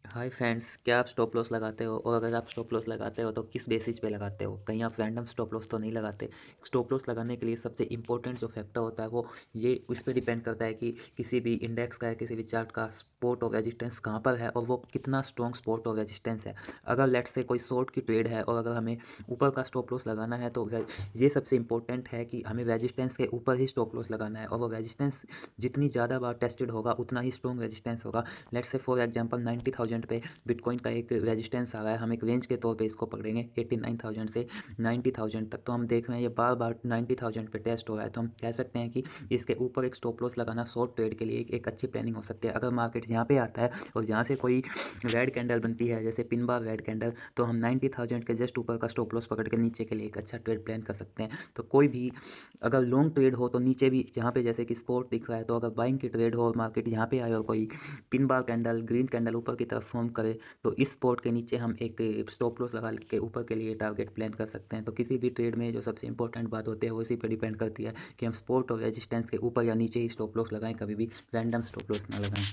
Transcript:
Hi friends, क्या आप stop loss लगाते हो? और अगर आप स्टॉप लॉस लगाते हो तो किस बेसिस पे लगाते हो? कहीं आप रैंडम स्टॉप लॉस तो नहीं लगाते? स्टॉप लॉस लगाने के लिए सबसे इंपॉर्टेंट जो फैक्टर होता है वो ये उस पर डिपेंड करता है कि किसी भी इंडेक्स का या किसी भी चार्ट का सपोर्ट और रेजिस्टेंस कहाँ पर है और वो कितना स्ट्रॉन्ग सपोर्ट और रेजिस्टेंस है। अगर लेट्स से कोई शॉर्ट की ट्रेड है और अगर हमें ऊपर का स्टॉप लॉस लगाना है तो ये सबसे इंपॉर्टेंट है कि हमें रेजिस्टेंस के ऊपर ही स्टॉप लॉस लगाना है और वो रेजिस्टेंस जितनी ज़्यादा बार टेस्टेड होगा उतना ही स्ट्रॉन्ग रेजिस्टेंस होगा। लेट्स से फॉर एग्जांपल 90,000 पे बिटकॉइन का एक रेजिस्टेंस आ रहा है, हम एक रेंज के तौर पे इसको पकड़ेंगे 89,000 से 90,000 तक। तो हम देख रहे हैं ये बार बार 90,000 पे टेस्ट हो रहा है, तो हम कह सकते हैं कि इसके ऊपर एक स्टॉप लॉस लगाना शॉर्ट ट्रेड के लिए एक अच्छी प्लानिंग हो सकती है। अगर मार्केट यहाँ पे आता है और यहाँ से कोई रेड कैंडल बनती है, जैसे पिन बार रेड कैंडल, तो हम 90,000 के जस्ट ऊपर का स्टॉप लॉस पकड़ के नीचे के लिए एक अच्छा ट्रेड प्लान कर सकते हैं। तो कोई भी अगर लॉन्ग ट्रेड हो तो नीचे भी यहाँ पे जैसे कि स्पोर्ट दिख रहा है, तो अगर बाइंग की ट्रेड हो और मार्केट यहाँ पे आए और कोई pin bar candle green candle ऊपर की तरफ फॉर्म करे, तो इस स्पॉट के नीचे हम एक स्टॉप लॉस लगा के ऊपर के लिए टारगेट प्लान कर सकते हैं। तो किसी भी ट्रेड में जो सबसे इंपॉर्टेंट बात होती है वो इसी पर डिपेंड करती है कि हम सपोर्ट और रेजिस्टेंस के ऊपर या नीचे ही स्टॉप लॉस लगाएं, कभी भी रैंडम स्टॉप लॉस ना लगाएं।